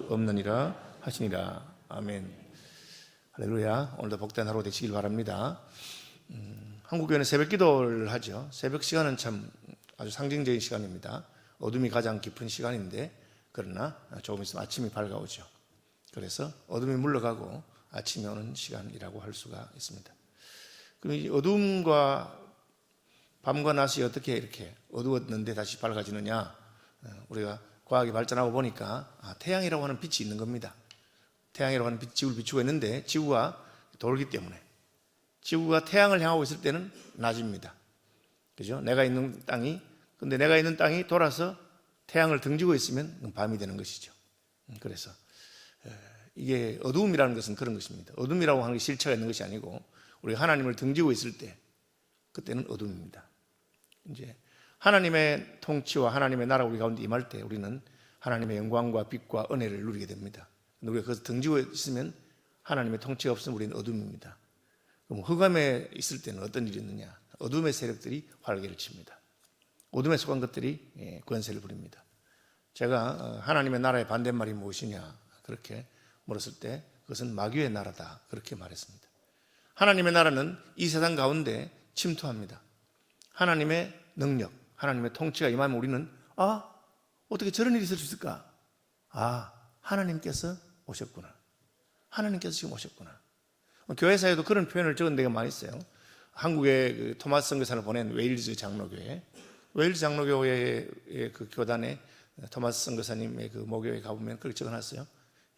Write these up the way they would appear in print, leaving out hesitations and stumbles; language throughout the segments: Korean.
수 없느니라 하시니라. 아멘. 할렐루야. 오늘도 복된 하루 되시길 바랍니다. 한국교회는 새벽 기도를 하죠. 새벽 시간은 참 아주 상징적인 시간입니다. 어둠이 가장 깊은 시간인데, 그러나 조금 있으면 아침이 밝아오죠. 그래서 어둠이 물러가고 아침이 오는 시간이라고 할 수가 있습니다. 그럼 이 어둠과 밤과 낮이 어떻게 이렇게 어두웠는데 다시 밝아지느냐? 우리가 과학이 발전하고 보니까 태양이라고 하는 빛이 있는 겁니다. 태양이라고 하는 지구를 비추고 있는데, 지구가 돌기 때문에, 지구가 태양을 향하고 있을 때는 낮입니다. 그죠? 내가 있는 땅이 돌아서 태양을 등지고 있으면 밤이 되는 것이죠. 그래서 이게 어두움이라는 것은 그런 것입니다. 어둠이라고 하는 게 실체가 있는 것이 아니고, 우리가 하나님을 등지고 있을 때, 그때는 어둠입니다. 이제 하나님의 통치와 하나님의 나라가 우리 가운데 임할 때 우리는 하나님의 영광과 빛과 은혜를 누리게 됩니다. 우리가 그것을 등지고 있으면 하나님의 통치가 없으면 우리는 어둠입니다. 그럼 흑암에 있을 때는 어떤 일이 있느냐? 어둠의 세력들이 활개를 칩니다. 어둠에 속한 것들이 권세를 부립니다. 제가 하나님의 나라의 반대말이 무엇이냐 그렇게 물었을 때, 그것은 마귀의 나라다 그렇게 말했습니다. 하나님의 나라는 이 세상 가운데 침투합니다. 하나님의 능력, 하나님의 통치가 임하면 우리는 어떻게 저런 일이 있을 수 있을까? 하나님께서 오셨구나. 하나님께서 지금 오셨구나. 교회사에도 그런 표현을 적은 데가 많이 있어요. 한국의 그 토마스 선교사를 보낸 웨일즈 장로교회, 웨일즈 장로교회의 그 교단에 토마스 선교사님의 그 모교에 가보면 그렇게 적어놨어요.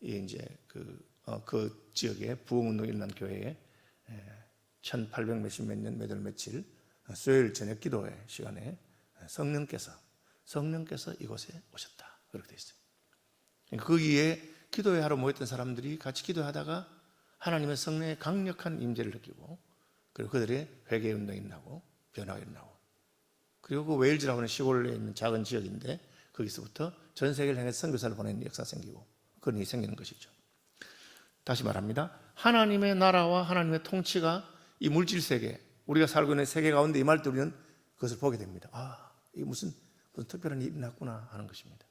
이제 그 지역에 부흥운동이 일어난 교회에 1800 몇십 몇 년 몇 월 며칠 수요일 저녁 기도회 시간에 성령께서 이곳에 오셨다 그렇게 되어 있어요. 거기에 기도회 하러 모였던 사람들이 같이 기도하다가 하나님의 성령의 강력한 임재를 느끼고, 그리고 그들의 회개 운동이 일어나고 변화가 일어나고, 그리고 그 웨일즈라고 하는 시골에 있는 작은 지역인데 거기서부터 전 세계를 향해서 선교사를 보내는 역사가 생기고 그런 일이 생기는 것이죠. 다시 말합니다. 하나님의 나라와 하나님의 통치가 이 물질 세계, 우리가 살고 있는 세계 가운데 임할 때 우리는 그것을 보게 됩니다. 이게 무슨 특별한 일이 났구나 하는 것입니다.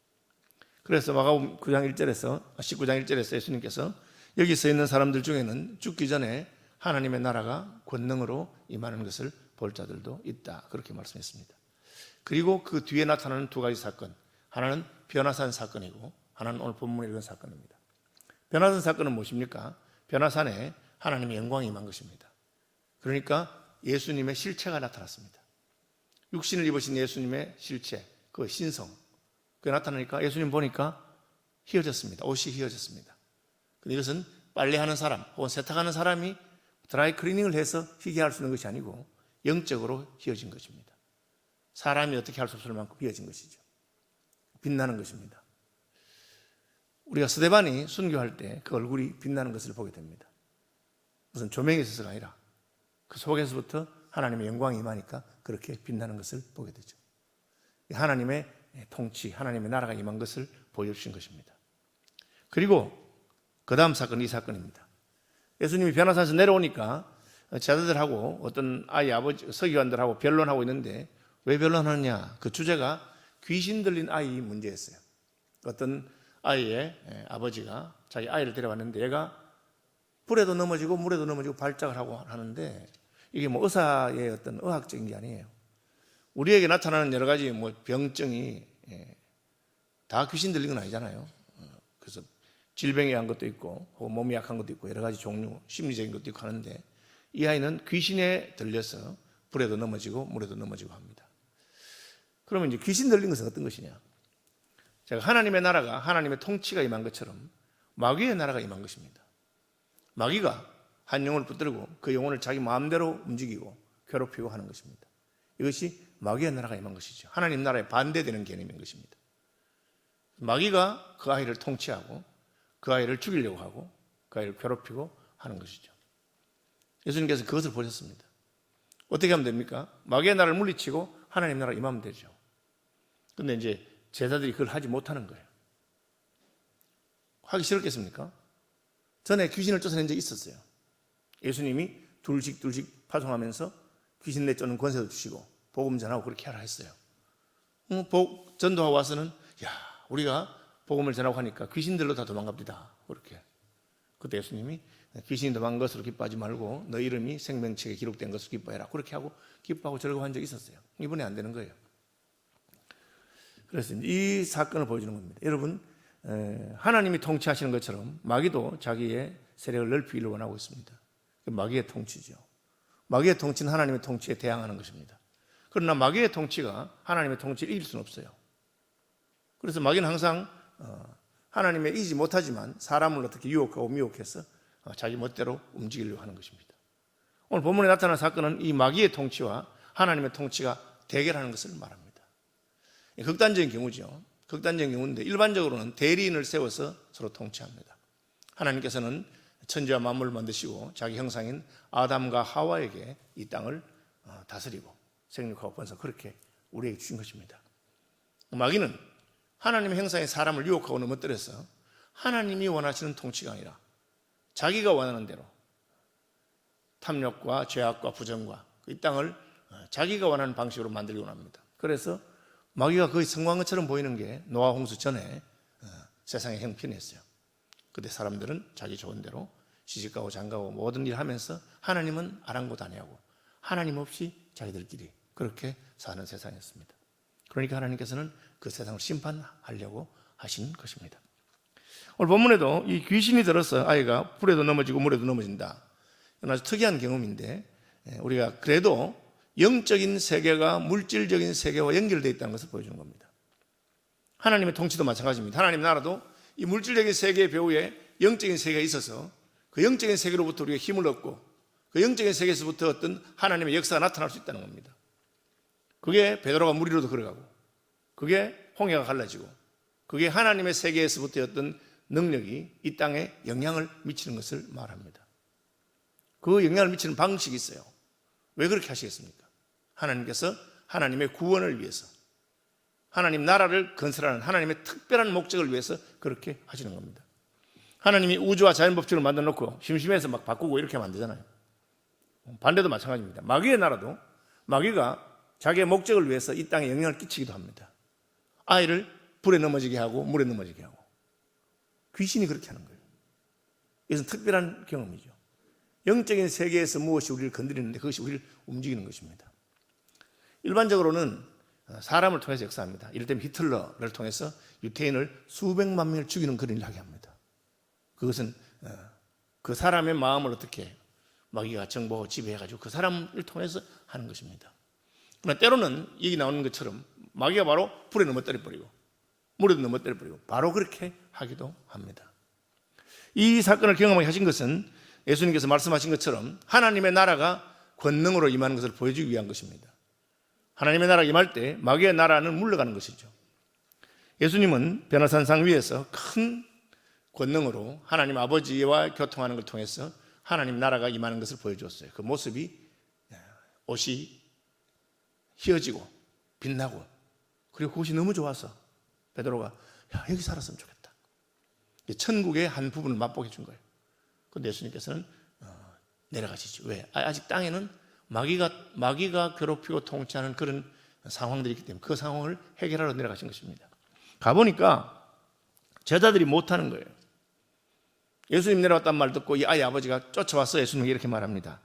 그래서 마가복음 19장 1절에서 예수님께서 여기 서 있는 사람들 중에는 죽기 전에 하나님의 나라가 권능으로 임하는 것을 볼 자들도 있다 그렇게 말씀했습니다. 그리고 그 뒤에 나타나는 두 가지 사건, 하나는 변화산 사건이고 하나는 오늘 본문에 이런 사건입니다. 변화산 사건은 무엇입니까? 변화산에 하나님의 영광이 임한 것입니다. 그러니까 예수님의 실체가 나타났습니다. 육신을 입으신 예수님의 실체, 그 신성, 그게 나타나니까 예수님 보니까 휘어졌습니다. 옷이 휘어졌습니다. 근데 이것은 빨래하는 사람 혹은 세탁하는 사람이 드라이 클리닝을 해서 희게 할 수 있는 것이 아니고 영적으로 휘어진 것입니다. 사람이 어떻게 할 수 없을 만큼 휘어진 것이죠. 빛나는 것입니다. 우리가 스데반이 순교할 때 그 얼굴이 빛나는 것을 보게 됩니다. 무슨 조명이 있어서가 아니라 그 속에서부터 하나님의 영광이 임하니까 그렇게 빛나는 것을 보게 되죠. 하나님의 통치, 하나님의 나라가 임한 것을 보여주신 것입니다. 그리고 그 다음 사건이 이 사건입니다. 예수님이 변화산에서 내려오니까 제자들하고 어떤 아이 아버지 서기관들하고 변론하고 있는데, 왜 변론하느냐? 그 주제가 귀신 들린 아이 문제였어요. 어떤 아이의 아버지가 자기 아이를 데려왔는데 얘가 불에도 넘어지고 물에도 넘어지고 발작을 하고 하는데, 이게 뭐 의사의 어떤 의학적인 게 아니에요. 우리에게 나타나는 여러 가지 뭐 병증이 다 귀신 들린 건 아니잖아요. 그래서 질병이 한 것도 있고 혹은 몸이 약한 것도 있고 여러 가지 종류, 심리적인 것도 있고 하는데, 이 아이는 귀신에 들려서 불에도 넘어지고 물에도 넘어지고 합니다. 그러면 이제 귀신 들린 것은 어떤 것이냐? 제가 하나님의 나라가, 하나님의 통치가 임한 것처럼 마귀의 나라가 임한 것입니다. 마귀가 한 영혼을 붙들고 그 영혼을 자기 마음대로 움직이고 괴롭히고 하는 것입니다. 이것이 마귀의 나라가 임한 것이죠. 하나님 나라에 반대되는 개념인 것입니다. 마귀가 그 아이를 통치하고 그 아이를 죽이려고 하고 그 아이를 괴롭히고 하는 것이죠. 예수님께서 그것을 보셨습니다. 어떻게 하면 됩니까? 마귀의 나라를 물리치고 하나님 나라가 임하면 되죠. 그런데 이제 제자들이 그걸 하지 못하는 거예요. 하기 싫었겠습니까? 전에 귀신을 쫓아낸 적이 있었어요. 예수님이 둘씩 파송하면서 귀신 내쫓는 권세도 주시고 복음 전하고 그렇게 하라 했어요. 전도하고 와서는 우리가 복음을 전하고 하니까 귀신들로 다 도망갑니다. 그렇게. 그때 예수님이 귀신이 도망간 것으로 기뻐하지 말고 너 이름이 생명책에 기록된 것으로 기뻐해라. 그렇게 하고 기뻐하고 즐거워한 적이 있었어요. 이번에 안 되는 거예요. 그래서 이 사건을 보여주는 겁니다. 여러분, 하나님이 통치하시는 것처럼 마귀도 자기의 세력을 넓히기를 원하고 있습니다. 마귀의 통치죠. 마귀의 통치는 하나님의 통치에 대항하는 것입니다. 그러나 마귀의 통치가 하나님의 통치를 이길 수는 없어요. 그래서 마귀는 항상 하나님의 이기지 못하지만 사람을 어떻게 유혹하고 미혹해서 자기 멋대로 움직이려고 하는 것입니다. 오늘 본문에 나타난 사건은 이 마귀의 통치와 하나님의 통치가 대결하는 것을 말합니다. 극단적인 경우죠. 극단적인 경우인데 일반적으로는 대리인을 세워서 서로 통치합니다. 하나님께서는 천지와 만물을 만드시고 자기 형상인 아담과 하와에게 이 땅을 다스리고 생육하고 번성 그렇게 우리에게 주신 것입니다. 마귀는 하나님의 형상의 사람을 유혹하고 넘어뜨려서 하나님이 원하시는 통치가 아니라 자기가 원하는 대로 탐욕과 죄악과 부정과 이 땅을 자기가 원하는 방식으로 만들기 원합니다. 그래서 마귀가 거의 성공한 것처럼 보이는 게 노아 홍수 전에 세상의 형편이었어요. 그때 사람들은 자기 좋은 대로 시집가고 장가고 모든 일을 하면서 하나님은 아랑곳하냐고 하나님 없이 자기들끼리 그렇게 사는 세상이었습니다. 그러니까 하나님께서는 그 세상을 심판하려고 하신 것입니다. 오늘 본문에도 이 귀신이 들어서 아이가 불에도 넘어지고 물에도 넘어진다. 이건 아주 특이한 경험인데 우리가 그래도 영적인 세계가 물질적인 세계와 연결되어 있다는 것을 보여주는 겁니다. 하나님의 통치도 마찬가지입니다. 하나님 나라도 이 물질적인 세계의 배후에 영적인 세계가 있어서 그 영적인 세계로부터 우리가 힘을 얻고 그 영적인 세계에서부터 어떤 하나님의 역사가 나타날 수 있다는 겁니다. 그게 베드로가 물 위로도 걸어가고 그게 홍해가 갈라지고 그게 하나님의 세계에서부터 어떤 능력이 이 땅에 영향을 미치는 것을 말합니다. 그 영향을 미치는 방식이 있어요. 왜 그렇게 하시겠습니까? 하나님께서 하나님의 구원을 위해서 하나님 나라를 건설하는 하나님의 특별한 목적을 위해서 그렇게 하시는 겁니다. 하나님이 우주와 자연법칙을 만들어 놓고 심심해서 막 바꾸고 이렇게 하면 안 되잖아요. 반대도 마찬가지입니다. 마귀의 나라도 마귀가 자기의 목적을 위해서 이 땅에 영향을 끼치기도 합니다. 아이를 불에 넘어지게 하고 물에 넘어지게 하고 귀신이 그렇게 하는 거예요. 이것은 특별한 경험이죠. 영적인 세계에서 무엇이 우리를 건드리는데 그것이 우리를 움직이는 것입니다. 일반적으로는 사람을 통해서 역사합니다. 이를테면 히틀러를 통해서 유태인을 수백만 명을 죽이는 그런 일을 하게 합니다. 그것은 그 사람의 마음을 어떻게 마귀가 정보하고 지배해가지고 그 사람을 통해서 하는 것입니다. 그러나 때로는 여기 나오는 것처럼 마귀가 바로 불에 넘어뜨려버리고 물에도 넘어뜨려버리고 바로 그렇게 하기도 합니다. 이 사건을 경험하게 하신 것은 예수님께서 말씀하신 것처럼 하나님의 나라가 권능으로 임하는 것을 보여주기 위한 것입니다. 하나님의 나라가 임할 때 마귀의 나라는 물러가는 것이죠. 예수님은 변화산상 위에서 큰 권능으로 하나님 아버지와 교통하는 걸 통해서 하나님 나라가 임하는 것을 보여주었어요. 그 모습이 옷이 휘어지고 빛나고 그리고 그것이 너무 좋아서 베드로가 여기 살았으면 좋겠다. 천국의 한 부분을 맛보게 준 거예요. 그런데 예수님께서는 내려가시죠. 왜? 아직 땅에는 마귀가 괴롭히고 통치하는 그런 상황들이 있기 때문에 그 상황을 해결하러 내려가신 것입니다. 가보니까 제자들이 못하는 거예요. 예수님 내려왔단 말 듣고 이 아이 아버지가 쫓아와서 예수님에게 이렇게 말합니다.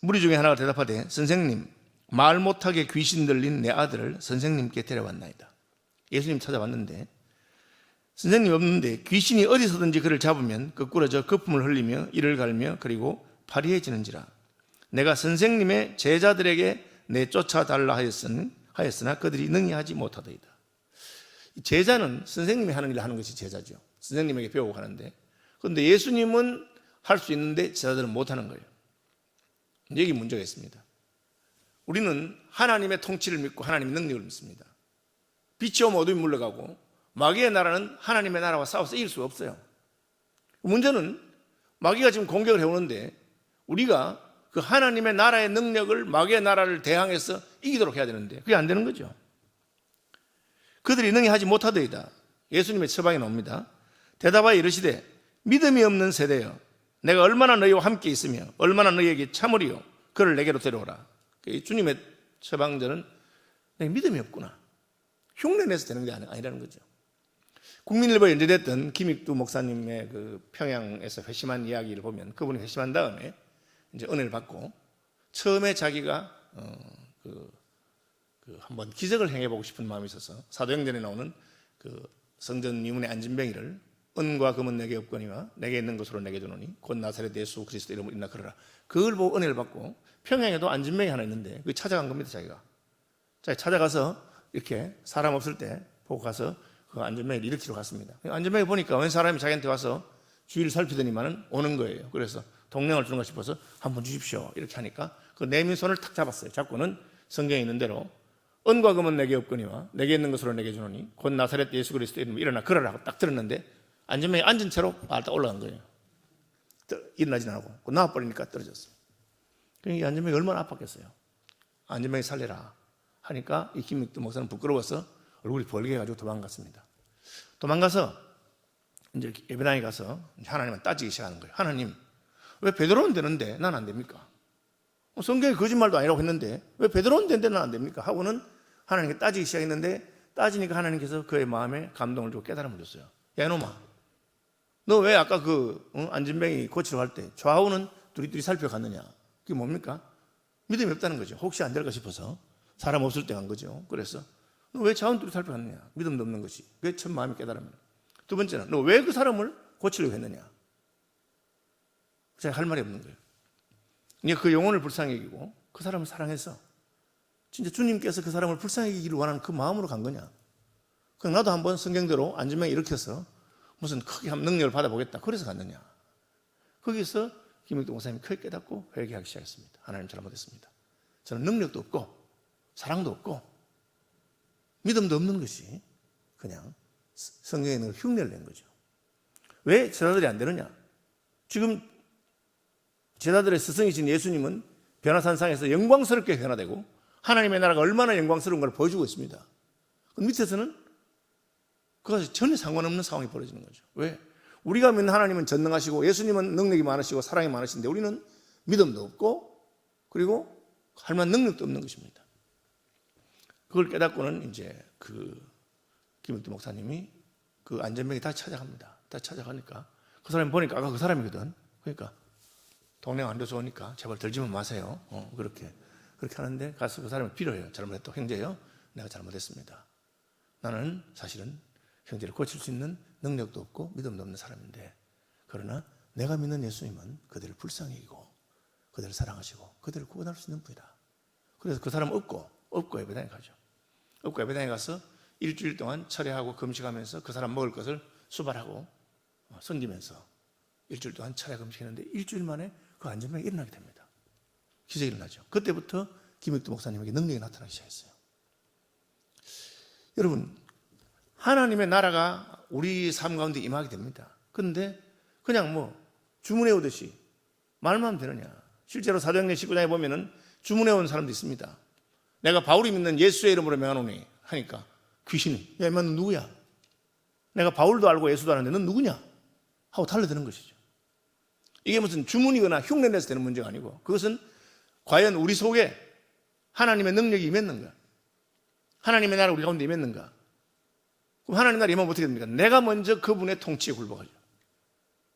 무리 중에 하나가 대답하되 선생님 말 못하게 귀신 들린 내 아들을 선생님께 데려왔나이다. 예수님 찾아왔는데 선생님이 없는데 귀신이 어디서든지 그를 잡으면 거꾸러져 거품을 흘리며 이를 갈며 그리고 파리해지는지라. 내가 선생님의 제자들에게 내쫓아달라 하였으나 그들이 능히 하지 못하더이다. 제자는 선생님이 하는 일을 하는 것이 제자죠. 선생님에게 배우고 가는데 그런데 예수님은 할 수 있는데 제자들은 못하는 거예요. 여기 문제가 있습니다. 우리는 하나님의 통치를 믿고 하나님의 능력을 믿습니다. 빛이 오면 어둠이 물러가고 마귀의 나라는 하나님의 나라와 싸워서 이길 수가 없어요. 문제는 마귀가 지금 공격을 해오는데 우리가 그 하나님의 나라의 능력을 마귀의 나라를 대항해서 이기도록 해야 되는데 그게 안 되는 거죠. 그들이 능히 하지 못하더이다. 예수님의 처방이 나옵니다. 대답하여 이르시되 믿음이 없는 세대여 내가 얼마나 너희와 함께 있으며 얼마나 너희에게 참으리요 그를 내게로 데려오라. 이 주님의 처방전은 내 믿음이 없구나. 흉내내서 되는 게 아니라는 거죠. 국민일보에 연재됐던 김익두 목사님의 그 평양에서 회심한 이야기를 보면 그분이 회심한 다음에 이제 은혜를 받고 처음에 자기가 한번 기적을 행해보고 싶은 마음이 있어서 사도행전에 나오는 그 성전 유문의 안진뱅이를 은과 금은 내게 없거니와 내게 있는 것으로 내게 주노니 곧 나사렛 예수 그리스도 이름으로 인나 그러라. 그걸 보고 은혜를 받고 평양에도 안진뱅이 하나 있는데 그 찾아간 겁니다. 자기가 찾아가서 이렇게 사람 없을 때 보고 가서 그 안진뱅이를 일으키러 갔습니다. 안진뱅이 보니까 웬 사람이 자기한테 와서 주위를 살피더니만은 오는 거예요. 그래서 동행을 주는가 싶어서 한번 주십시오 이렇게 하니까 그 내민 손을 탁 잡았어요. 잡고는 성경에 있는 대로 은과 금은 내게 없거니와 내게 있는 것으로 내게 주노니 곧 나사렛 예수 그리스도 이름으로 일어나 걸어라 하고 딱 들었는데 안진뱅이 앉은 채로 딱 올라간 거예요. 일어나진 않고 나와버리니까 떨어졌어요. 그러니까 안진뱅이 얼마나 아팠겠어요. 안진뱅이 살려라 하니까 이 김익두 목사는 부끄러워서 얼굴이 벌게해가지고 도망갔습니다. 도망가서 이제 예배당에 가서 하나님은 따지기 시작하는 거예요. 하나님, 왜 베드로는 되는데 난 안 됩니까? 성경에 거짓말도 아니라고 했는데 왜 베드로는 되는데 난 안 됩니까? 하고는 하나님께 따지기 시작했는데 따지니까 하나님께서 그의 마음에 감동을 주고 깨달음을 줬어요. 야 이놈아, 너 왜 아까 안진뱅이 고치러 갈 때 좌우는 둘이 살펴갔느냐? 그게 뭡니까? 믿음이 없다는 거죠. 혹시 안 될까 싶어서 사람 없을 때 간 거죠. 그래서 너 왜 좌우는 둘이 살펴갔느냐? 믿음도 없는 것이. 그게 첫 마음이 깨달음입니다. 두 번째는 너 왜 그 사람을 고치려고 했느냐? 제가 할 말이 없는 거예요. 이게 그 영혼을 불쌍히 여기고 그 사람을 사랑해서 진짜 주님께서 그 사람을 불쌍히 여기기를 원하는 그 마음으로 간 거냐? 그럼 나도 한번 성경대로 안진뱅이 일으켜서 무슨 크게 한 능력을 받아보겠다. 그래서 갔느냐? 거기서 김익두 목사님이 크게 깨닫고 회개하기 시작했습니다. 하나님 잘못했습니다. 저는 능력도 없고 사랑도 없고 믿음도 없는 것이 그냥 성경에 있는 흉내를 낸 거죠. 왜 제자들이 안 되느냐? 지금 제자들의 스승이신 예수님은 변화산상에서 영광스럽게 변화되고 하나님의 나라가 얼마나 영광스러운 걸 보여주고 있습니다. 그 밑에서는 그것이 전혀 상관없는 상황이 벌어지는 거죠. 왜? 우리가 믿는 하나님은 전능하시고 예수님은 능력이 많으시고 사랑이 많으신데 우리는 믿음도 없고 그리고 할 만한 능력도 없는 것입니다. 그걸 깨닫고는 이제 그 김익두 목사님이 그 안진뱅이 다시 찾아갑니다. 다시 찾아가니까 그 사람이 보니까 아까 그 사람이거든. 그러니까 동네가 안 좋으니까 제발 들지만 마세요. 그렇게 하는데 가서 그 사람을 빌어요. 잘못했다. 형제요, 내가 잘못했습니다. 나는 사실은 형제를 고칠 수 있는 능력도 없고 믿음도 없는 사람인데 그러나 내가 믿는 예수님은 그들을 불쌍히 여기고 그들을 사랑하시고 그들을 구원할 수 있는 분이다. 그래서 그 사람 업고 예배당에 가죠. 업고 예배당에 가서 일주일 동안 철회하고 금식하면서 그 사람 먹을 것을 수발하고 섬기면서 일주일 동안 철회 금식했는데 일주일 만에 그 안진뱅이 일어나게 됩니다. 기적이 일어나죠. 그때부터 김익두 목사님에게 능력이 나타나기 시작했어요. 여러분, 하나님의 나라가 우리 삶 가운데 임하게 됩니다. 그런데 그냥 주문해 오듯이 말만 하면 되느냐? 실제로 사도행전 19장에 보면은 주문해 온 사람도 있습니다. 내가 바울이 믿는 예수의 이름으로 명하노니 하니까 귀신이 야, 너 누구야? 내가 바울도 알고 예수도 아는데 넌 누구냐? 하고 달려드는 것이죠. 이게 무슨 주문이거나 흉내내서 되는 문제가 아니고 그것은 과연 우리 속에 하나님의 능력이 임했는가? 하나님의 나라가 우리 가운데 임했는가? 그럼 하나님 나라 임하면 어떻게 됩니까? 내가 먼저 그분의 통치에 굴복하죠.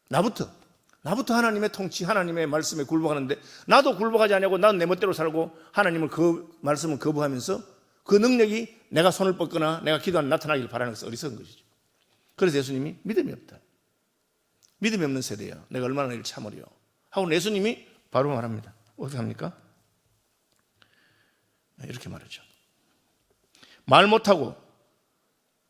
나부터 하나님의 통치, 하나님의 말씀에 굴복하는데 나도 굴복하지 않냐고 나는 내 멋대로 살고 하나님을 그 말씀을 거부하면서 그 능력이 내가 손을 뻗거나 내가 기도하는 나타나기를 바라는 것은 어리석은 것이죠. 그래서 예수님이 믿음이 없다. 믿음이 없는 세대야. 내가 얼마나 이를 참으려. 하고 예수님이 바로 말합니다. 어떻게 합니까? 이렇게 말하죠. 말 못하고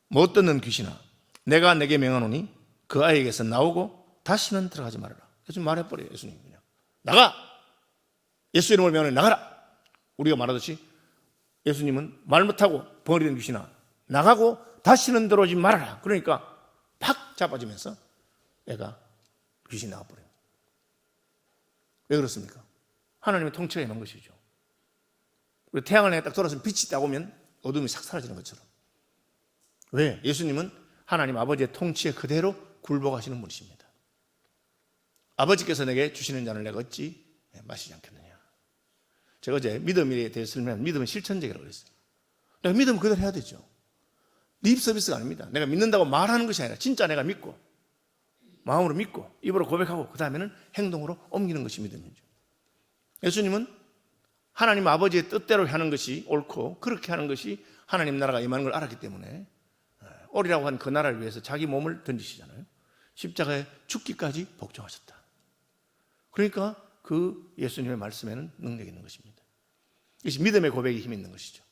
못 듣는 귀신아, 내가 내게 명하노니 그 아이에게서 나오고 다시는 들어가지 말아라. 그래서 말해버려요. 예수님이 그냥 나가. 예수 이름을 명하노니 나가라. 우리가 말하듯이 예수님은 말 못하고 벙어리된 귀신아 나가고 다시는 들어오지 말아라. 그러니까 팍 잡아지면서 애가 귀신이 나와버려요. 왜 그렇습니까? 하나님의 통치가 임한 것이죠. 우리 태양을 향해 딱 돌아서 빛이 딱 오면 어둠이 싹 사라지는 것처럼. 왜? 예수님은 하나님 아버지의 통치에 그대로 굴복하시는 분이십니다. 아버지께서 내게 주시는 잔을 내가 어찌 마시지 않겠느냐. 제가 어제 믿음에 대해서 설명하면 믿음은 실천적이라고 그랬어요. 내가 믿으면 그대로 해야 되죠. 립 서비스가 아닙니다. 내가 믿는다고 말하는 것이 아니라 진짜 내가 믿고 마음으로 믿고 입으로 고백하고 그 다음에는 행동으로 옮기는 것이 믿음이죠. 예수님은 하나님 아버지의 뜻대로 하는 것이 옳고 그렇게 하는 것이 하나님 나라가 임하는 걸 알았기 때문에 오리라고 한 그 나라를 위해서 자기 몸을 던지시잖아요. 십자가에 죽기까지 복종하셨다. 그러니까 그 예수님의 말씀에는 능력이 있는 것입니다. 이것이 믿음의 고백에 힘이 있는 것이죠.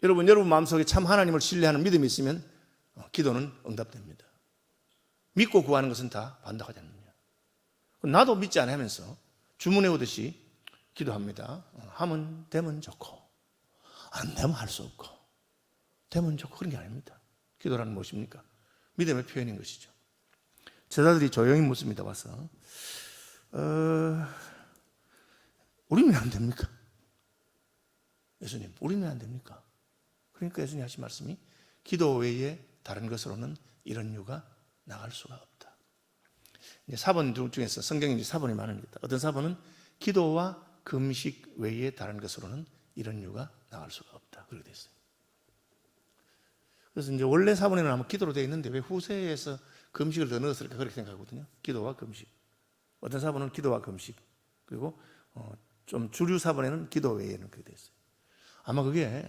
여러분 마음속에 참 하나님을 신뢰하는 믿음이 있으면 기도는 응답됩니다. 믿고 구하는 것은 다 반답하지 않느냐. 나도 믿지 않아 하면서 주문해 오듯이 기도합니다. 하면 되면 좋고 안 되면 할 수 없고 되면 좋고 그런 게 아닙니다. 기도라는 무엇입니까? 믿음의 표현인 것이죠. 제자들이 조용히 묻습니다. 와서 우리는 왜 안 됩니까? 예수님 우리는 왜 안 됩니까? 그러니까 예수님이 하신 말씀이 기도 외에 다른 것으로는 이런 유가 나갈 수가 없다. 이제 사본 중에서 성경에 이제 사본이 많습니다. 어떤 사본은 기도와 금식 외에 다른 것으로는 이런 유가 나갈 수가 없다. 그렇게 되어 있어요. 그래서 이제 원래 사본에는 아마 기도로 되어 있는데 왜 후세에서 금식을 더 넣었을까 그렇게 생각하거든요. 기도와 금식. 어떤 사본은 기도와 금식. 그리고 좀 주류 사본에는 기도 외에는 그렇게 되어 있어요. 아마 그게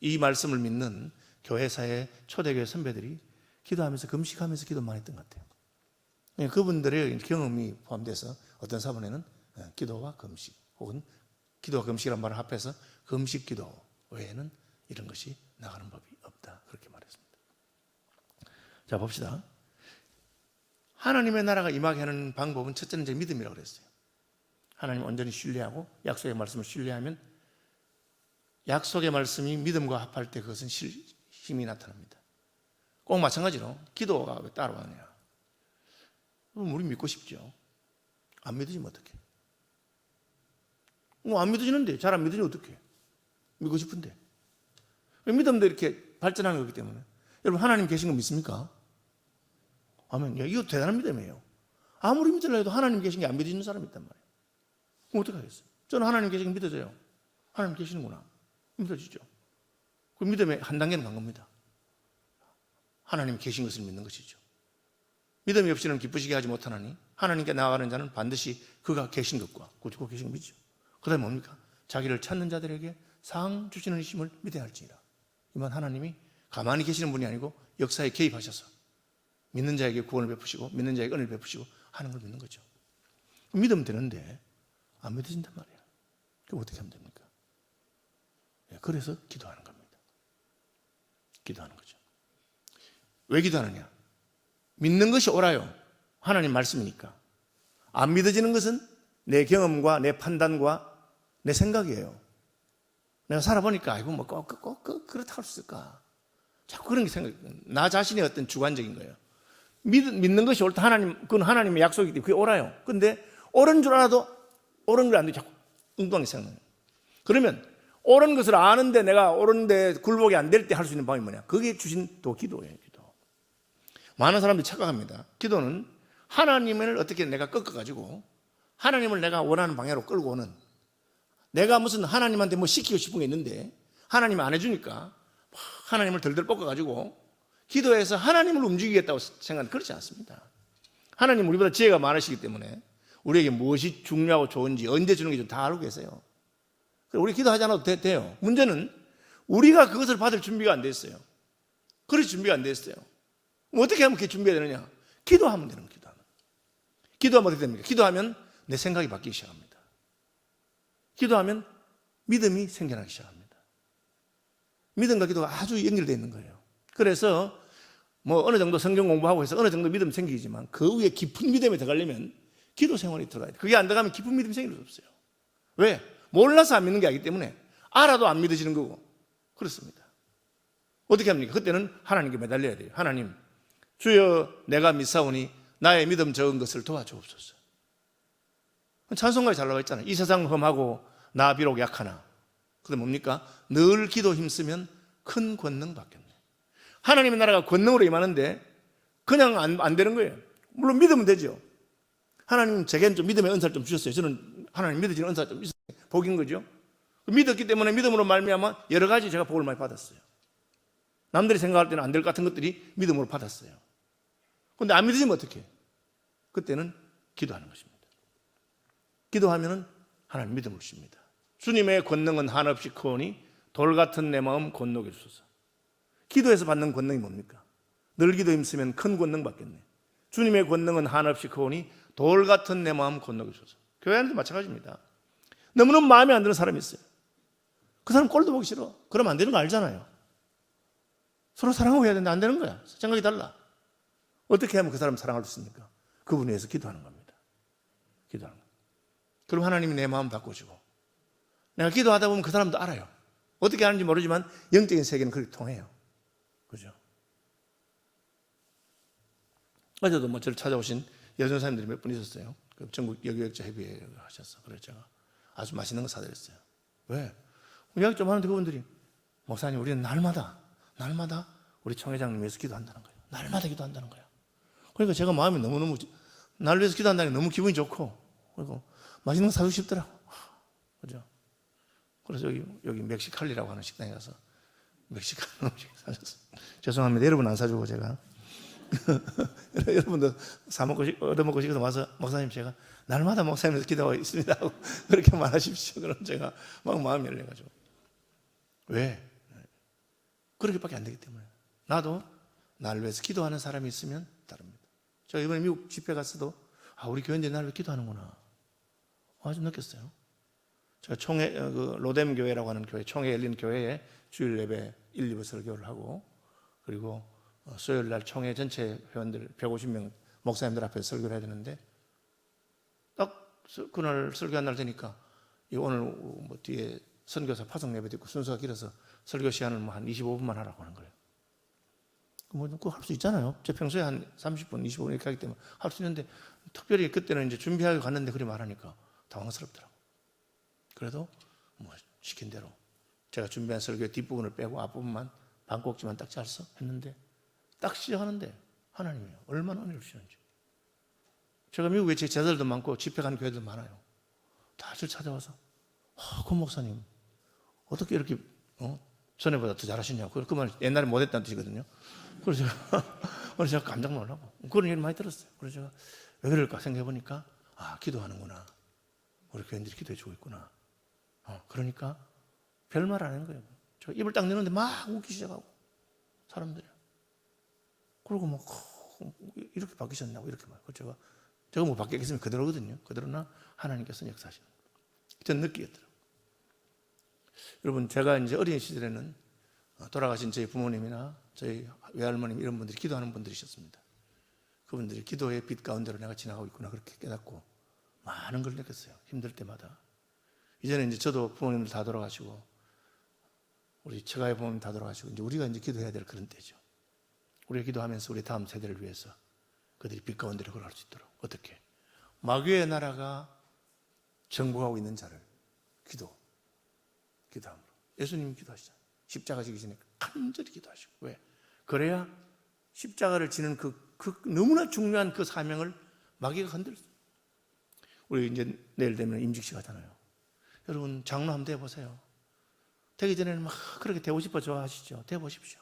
이 말씀을 믿는 교회사의 초대교회 선배들이 기도하면서 금식하면서 기도 많이 했던 것 같아요. 그분들의 경험이 포함돼서 어떤 사본에는 기도와 금식 혹은 기도와 금식이라는 말을 합해서 금식 기도 외에는 이런 것이 나가는 법이 없다. 그렇게 말했습니다. 자 봅시다. 하나님의 나라가 임하게 하는 방법은 첫째는 이제 믿음이라고 그랬어요. 하나님 온전히 신뢰하고 약속의 말씀을 신뢰하면 약속의 말씀이 믿음과 합할 때 그것은 힘이 나타납니다. 꼭 마찬가지로 기도가 왜 따라오느냐. 우리 믿고 싶죠. 안 믿으시면 어떡해? 안 믿어지는데 잘 안 믿으면 어떡해? 믿고 싶은데. 믿음도 이렇게 발전하는 거기 때문에 여러분 하나님 계신 거 믿습니까? 아멘. 이거 대단한 믿음이에요. 아무리 믿으려 해도 하나님 계신 게 안 믿어지는 사람이 있단 말이에요. 그럼 어떻게 하겠어요? 저는 하나님 계신 게 믿어져요. 하나님 계시는구나. 믿어지죠. 그 믿음의 한 단계는 간 겁니다. 하나님 계신 것을 믿는 것이죠. 믿음이 없이는 기쁘시게 하지 못하나니 하나님께 나아가는 자는 반드시 그가 계신 것과 곧 계신 것 믿죠. 그 다음에 뭡니까? 자기를 찾는 자들에게 상 주시는 힘을 믿어야 할지니라. 이만 하나님이 가만히 계시는 분이 아니고 역사에 개입하셔서 믿는 자에게 구원을 베푸시고 믿는 자에게 은혜를 베푸시고 하는 걸 믿는 거죠. 믿으면 되는데 안 믿어진단 말이에요. 그럼 어떻게 하면 됩니까? 그래서 기도하는 겁니다. 기도하는 거죠. 왜 기도하느냐? 믿는 것이 옳아요. 하나님 말씀이니까. 안 믿어지는 것은 내 경험과 내 판단과 내 생각이에요. 내가 살아보니까 아이고 뭐 꼭 그렇다 할 수 있을까? 자꾸 그런 게 생각. 나 자신의 어떤 주관적인 거예요. 믿는 것이 옳다. 하나님 그건 하나님의 약속이기 때문에 그게 옳아요. 근데 옳은 줄 알아도 옳은 걸 안 돼. 자꾸 엉뚱하게 생각해요. 그러면 옳은 것을 아는데 내가 옳은데 굴복이 안 될 때 할 수 있는 방법이 뭐냐? 그게 주신 또 기도예요. 기도. 많은 사람들이 착각합니다. 기도는 하나님을 어떻게 내가 꺾어가지고 하나님을 내가 원하는 방향으로 끌고 오는, 내가 무슨 하나님한테 뭐 시키고 싶은 게 있는데 하나님이 안 해주니까 하나님을 덜덜 꺾어가지고 기도해서 하나님을 움직이겠다고 생각하는, 그렇지 않습니다. 하나님 우리보다 지혜가 많으시기 때문에 우리에게 무엇이 중요하고 좋은지 언제 주는 게 다 알고 계세요. 우리 기도하지 않아도 돼요. 문제는 우리가 그것을 받을 준비가 안 됐어요. 그래서 준비가 안 됐어요. 어떻게 하면 그게 준비가 되느냐? 기도하면 되는 거예요. 기도하면 어떻게 됩니까? 기도하면 내 생각이 바뀌기 시작합니다. 기도하면 믿음이 생겨나기 시작합니다. 믿음과 기도가 아주 연결되어 있는 거예요. 그래서 뭐 어느 정도 성경 공부하고 해서 어느 정도 믿음 생기지만 그 위에 깊은 믿음에 들어가려면 기도 생활이 들어가야 돼요. 그게 안 들어가면 깊은 믿음이 생길 수 없어요. 왜? 몰라서 안 믿는 게 아니기 때문에 알아도 안 믿어지는 거고 그렇습니다. 어떻게 합니까? 그때는 하나님께 매달려야 돼요. 하나님, 주여 내가 믿사오니 나의 믿음 적은 것을 도와주옵소서. 찬송가에 잘 나와 있잖아요. 이 세상 험하고 나 비록 약하나. 그게 뭡니까? 늘 기도 힘쓰면 큰 권능 받겠네. 하나님의 나라가 권능으로 임하는데 그냥 안 되는 거예요. 물론 믿으면 되죠. 하나님 제게는 좀 믿음의 은사를 좀 주셨어요. 저는 하나님 믿어지는 은사가 좀 있어요. 복인 거죠. 믿었기 때문에 믿음으로 말미암아 여러 가지 제가 복을 많이 받았어요. 남들이 생각할 때는 안 될 것 같은 것들이 믿음으로 받았어요. 그런데 안 믿어지면 어떻게 해요? 그때는 기도하는 것입니다. 기도하면은 하나님 믿음을 주십니다. 주님의 권능은 한없이 크오니 돌 같은 내 마음 권능해 주소서. 기도에서 받는 권능이 뭡니까? 늘 기도 힘쓰면 큰 권능 받겠네. 주님의 권능은 한없이 크오니 돌 같은 내 마음 권능해 주소서. 교회 안에도 마찬가지입니다. 너무너무 마음에 안 드는 사람이 있어요. 그 사람 꼴도 보기 싫어. 그러면 안 되는 거 알잖아요. 서로 사랑하고 해야 되는데 안 되는 거야. 생각이 달라. 어떻게 하면 그 사람 사랑할 수 있습니까? 그분에 대해서 기도하는 겁니다. 기도하는 겁니다. 그럼 하나님이 내 마음 바꾸시고 내가 기도하다 보면 그 사람도 알아요. 어떻게 하는지 모르지만 영적인 세계는 그렇게 통해요. 그죠? 어제도 뭐 저를 찾아오신 여전사님들이 몇 분 있었어요. 그 전국 여기역자 협의회 하셨어. 그래서 제가 아주 맛있는 거 사드렸어요. 왜? 이야기 좀 하는데 그분들이 목사님 우리는 날마다 우리 총회장님 위해서 기도한다는 거예요. 날마다 기도한다는 거예요. 그러니까 제가 마음이 너무너무 날 위해서 기도한다는 게 너무 기분이 좋고 그리고 맛있는 거 사주고 싶더라고. 그죠? 그래서 여기 멕시칼리라고 하는 식당에 가서 멕시칸 음식 사줬어요. 죄송합니다. 여러분 안 사주고 제가 여러분도 얻어먹고 싶어서 와서 목사님 제가 날마다 목사님에서 기도하고 있습니다 하고 그렇게 말하십시오. 그럼 제가 막 마음이 열려가지고 왜? 그렇게밖에 안 되기 때문에 나도 나를 위해서 기도하는 사람이 있으면 다릅니다. 제가 이번에 미국 집회 갔어도 우리 교인들이 나를 위해 기도하는구나 아주 느꼈어요. 제가 총회 그 로뎀 교회라고 하는 교회 총회 열린 교회에 주일 예배 1, 2부 설교를 하고 그리고 수요일 날 총회 전체 회원들 150명 목사님들 앞에서 설교를 해야 되는데 딱 그날 설교한 날 되니까 오늘 뭐 뒤에 선교사 파송 예배도 있고 순서가 길어서 설교 시간을 뭐 한 25분만 하라고 하는 거예요. 뭐 그거 할 수 있잖아요. 제 평소에 한 30분, 25분 이렇게 하기 때문에 할 수 있는데 특별히 그때는 이제 준비하고 갔는데 그리 말하니까 당황스럽더라고. 그래도 뭐 시킨 대로 제가 준비한 설교의 뒷부분을 빼고 앞부분만 반꼭지만 딱 잘라서 했는데 딱 시작하는데 하나님이 얼마나 은혜를 주시는지. 제가 미국에 제 제자들도 많고 집회 간 교회도 많아요. 다들 찾아와서 그 목사님 어떻게 이렇게 전에보다 더 잘하시냐고. 그 말 옛날에 못했다는 뜻이거든요. 그래서 제가 깜짝 놀라고 그런 얘기를 많이 들었어요. 그래서 제가 왜 그럴까 생각해 보니까 기도하는구나. 우리 교인들이 기도해 주고 있구나. 그러니까 별말 안 하는 거예요. 저 입을 딱 내는데 막 웃기 시작하고 사람들이. 그리고 막 이렇게 바뀌셨냐고 이렇게 말고 제가 뭐 바뀌겠으면 그대로거든요. 그대로나 하나님께서 역사하시는. 전 느끼겠더라고요. 여러분 제가 이제 어린 시절에는 돌아가신 저희 부모님이나 저희 외할머님 이런 분들이 기도하는 분들이셨습니다. 그분들이 기도의 빛 가운데로 내가 지나가고 있구나 그렇게 깨닫고 많은 걸 느꼈어요. 힘들 때마다. 이제는 이제 저도 부모님들 다 돌아가시고 우리 처가의 부모님 다 돌아가시고 이제 우리가 이제 기도해야 될 그런 때죠. 우리가 기도하면서 우리 다음 세대를 위해서 그들이 빛 가운데로 걸어갈 수 있도록 어떻게 마귀의 나라가 정복하고 있는 자를 기도함으로 예수님이 기도하시잖아요. 십자가 지기 전에 간절히 기도하시고 왜? 그래야 십자가를 지는 그 너무나 중요한 그 사명을 마귀가 건들 수. 우리 이제 내일 되면 임직식 하잖아요. 여러분 장로 한번 돼보세요. 되기 전에는 막 그렇게 되고 싶어 좋아하시죠. 돼보십시오.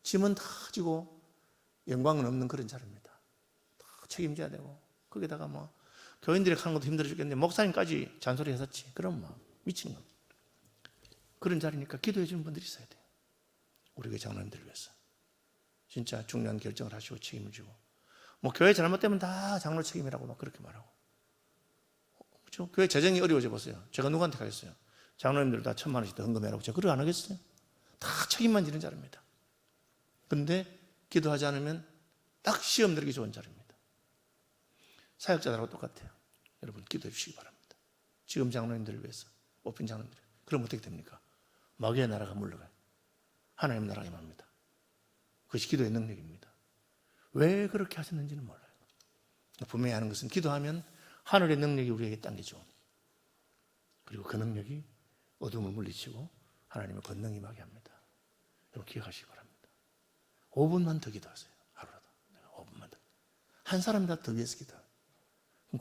짐은 다 지고 영광은 없는 그런 자리입니다. 다 책임져야 되고 거기다가 뭐 교인들이 하는 것도 힘들어 죽겠는데 목사님까지 잔소리 했었지. 그럼 뭐 미친 겁니다. 그런 자리니까 기도해 주는 분들이 있어야 돼요. 우리 교회 장로님들을 위해서 진짜 중요한 결정을 하시고 책임을 지고 뭐 교회 잘못되면 다 장로 책임이라고 막 그렇게 말하고 그렇죠? 교회 재정이 어려워져 보세요. 제가 누구한테 가겠어요? 장로님들 다 1,000만 원씩 더 헌금해라고 제가 그걸 안 하겠어요? 다 책임만 지는 자리입니다. 그런데 기도하지 않으면 딱 시험 들기 좋은 자리입니다. 사역자들하고 똑같아요. 여러분 기도해 주시기 바랍니다. 지금 장로님들을 위해서 뽑힌 장로님들. 그럼 어떻게 됩니까? 마귀의 나라가 물러가요. 하나님 나라가 임합니다. 그것이 기도의 능력입니다. 왜 그렇게 하셨는지는 몰라요. 분명히 하는 것은 기도하면 하늘의 능력이 우리에게 당기죠. 그리고 그 능력이 어둠을 물리치고 하나님의 권능이 임하게 합니다. 여러분 기억하시기 바랍니다. 5분만 더 기도하세요. 하루라도. 5분만 더. 한 사람이라도 더 위해서 기도해요.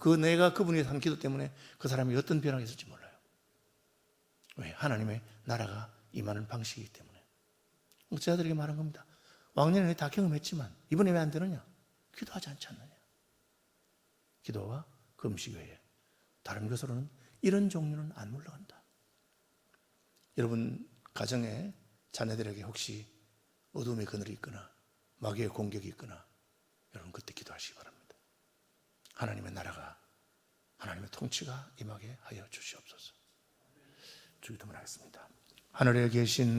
그 내가 그분이 한 기도 때문에 그 사람이 어떤 변화가 있을지 몰라요. 왜? 하나님의 나라가 임하는 방식이기 때문에. 제자들에게 말한 겁니다. 왕년에 다 경험했지만 이번에 왜 안 되느냐? 기도하지 않지 않느냐? 기도와 금식 외에 다른 것으로는 이런 종류는 안 물러간다. 여러분 가정에 자녀들에게 혹시 어둠의 그늘이 있거나 마귀의 공격이 있거나 여러분 그때 기도하시기 바랍니다. 하나님의 나라가, 하나님의 통치가 임하게 하여 주시옵소서. 주기도문 하겠습니다. 하늘에 계신